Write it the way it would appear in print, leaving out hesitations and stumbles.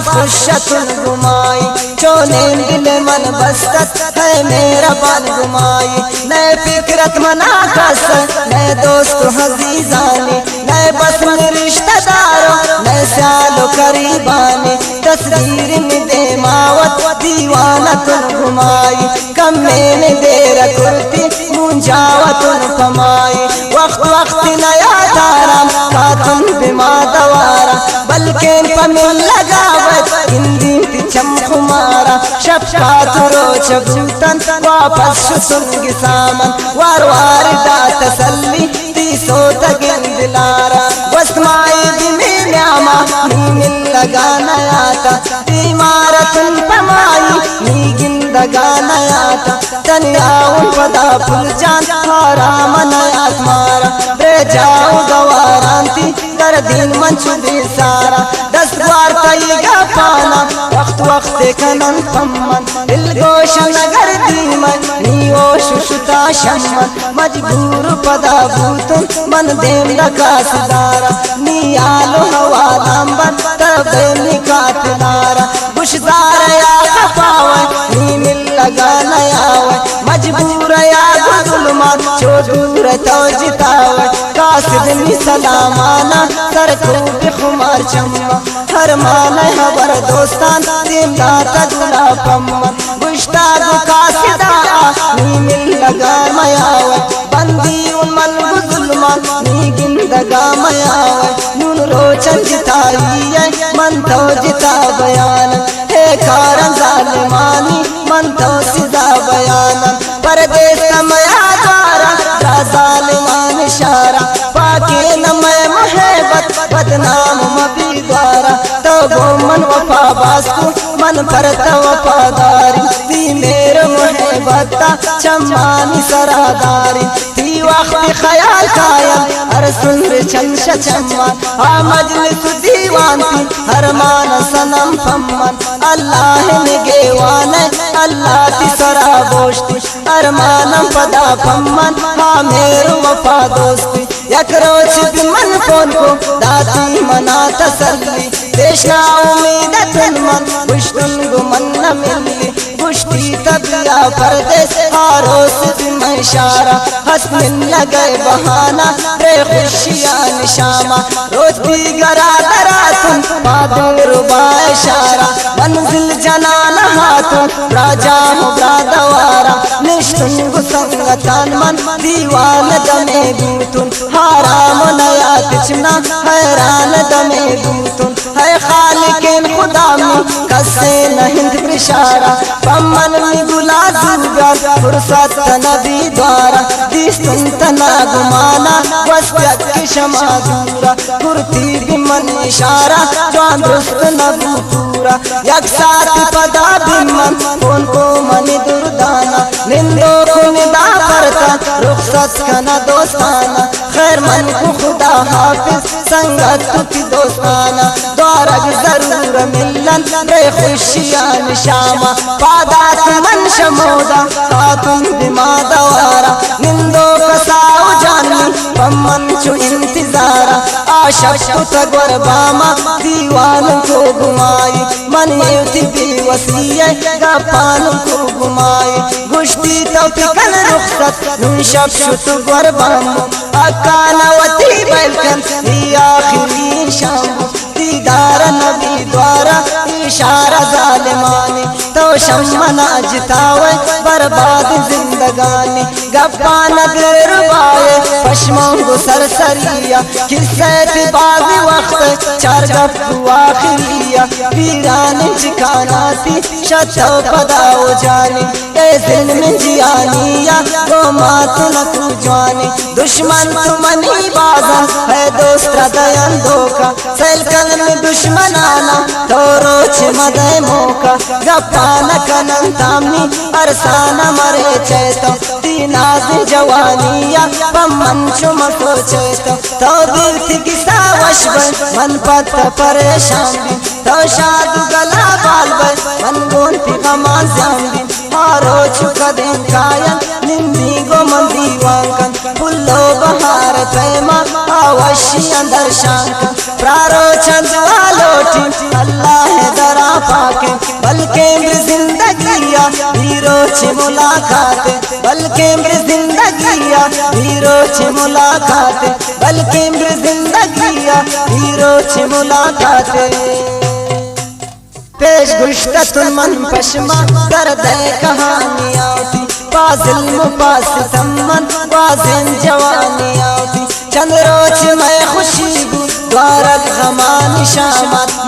खुशतुल गुमाई चोने दिल मन बस्तत है मेरा बन गुमाई नए फिक्रत मना कस नए दोस्त हजीजानी नए बस में रिश्तेदारों नए सालो करीबानी तस्वीर में दे मावत दीवाना तुन घुमाई कम मैंने देर कुर्ती मुंजावा तुन कमाई वक्त वक्त नया तारा का तुन बिमा दवारा बल्कि पमिल लगावत हिंदी पिछम खुमारा शफका तुरोच बूतन वापस सुन सामन वार वार दा तसल्ली ती सोत गिंदलारा वस्माई बिमे न्यामा नीमिल लगा नया था इमारतन पमाई नी गिंदगा नया था तनियाऊं पदा फुल जान हाराम नया मारा बे जाऊं गवारांती कर दिन मंचू दे सारा 10 बार तईगा पाना वक्त वक्त कनन पम्मन दिल गोश नगर दीमन नी ओ शुशुता शम्मन मजबूर पदा भूतुन मन देम लका सिदारा नी आलो हवा लांबन तबे निकात नारा बुशदार या खपावे नी मिल लगा नयावे मजबूर या गुलमान चोदूर तो जितावे कासिद नी सलामाना सर को बिखुमार चम्मा हर माने हबर दोस्तान दिम दाता गुला पम्मा बुश्ताग कासिदा नी मिल लगा मयावे बंदी उन्मल गुलमान नी गिंदगा मयावे नून रोचन जिताई है मन तो जिता बयान हे कारण जालिमानी मन तो सिदा बयान परदेश मया द्वारा जालिमान इशारा पाके न मैं मोहब्बत बदनाम मबी द्वारा तो वो मन वफा बासु मन परत वफादारी ती मेरे मोहब्बत चम्मानी सरादारी ती वक्त ख्याल कायम हर सुंदर चंश चम्मान आ मजलिस दीवान थी हर मान सनम फम्मन अल्लाह ने गेवान अल्लाह ती सरा बोश्ती अरमानम पदा फम्मन हा मेरे वफा दोस्ती यकरोच बिमन फोन को दाती मना तसल्ली देशना उम्मीद तुनमन बुश्तुन गुमन न मिली बुश्ती तबिया परदेस हारोस बिम इशारा हसमिन लगे बहाना रे खुशियां निशामा रोज भी गरा दरातुन बादल रुबा इशारा मंजिल जनान हाथुन राजा मुगरा दवारा निश्तुन गुसंगतान मन दीवान दमे दूतुन हाराम नया किचना हैरान दमे दूतुन है खालिकिन खुदा में कसे नहिंद प्रशारा पम्मन में गुला जुगा फुर्सत नबी द्वारा दिस्तुन तना गुमाना वस्त्य की शमा दूरा कुर्ती बिमन इशारा जान दुस्त नबू पूरा यक साथ पदा बिमन कौन को मनी दुर्दाना निंदो को निदा परता रुखसत कना दोस्ताना खैर मन को खुदा हाफिज संगत की दोस्ताना द्वारा जरूर मिलन रे खुशियां निशामा पादात मन शमोदा खातुन बिमा दवारा निंदो कसाओ जानी पम्मन चु इंतजारा आशक तगवर बामा दीवान को घुमाई मन युति भी वसीय गपान को घुमाई गुश्ती तो फिकन रुखसत नुशब शुत गवर बामा अकानवती बैलकन ही आखिरी शाम दीदार नबी द्वारा इशारा जालिमानी तो शम्मना जितावे बर्बाद जिंदगानी गप्पा नगर बाए पश्मों सरसरिया किस्सत बागी वक्त चार गप्पू आखिरिया वीरान ठिकाना थी शतो पदाओ जानी ए दिल में जियानिया वो मातु न तू जानी दुश्मन तुमनी बाजा है दोस्त दयन धोखा सैलकन में दुश्मन आना तो रोच मदे मौका गप्पा न कनन तामनी अरसाना मरे चेतो तीनाज जवानिया पम्मन चुम को चेतो तो दिल थी किसा वशबन मन पत परेशान भी तो शाद गला बाल बन मन गोन थी कमान जान हारो चुका दिन कायन निंदी गो मंदी वांकन फुल्लो बहार प्रेमा अवश्य अंदर शांकन प्रारो चंद वालोटी अल्लाह दर रोज मुलाकात बल्कि जिंदगिया रोज मुलाकात बल्कि जिंदगिया रोज मुलाकात पेश गुश्ततुल मन पशमा दर्द कहानियाँ थी पाजिल मुपासितमन वाजिन जवानियाँ थी चंद रोज मैं खुशी द्वारक गमान शामत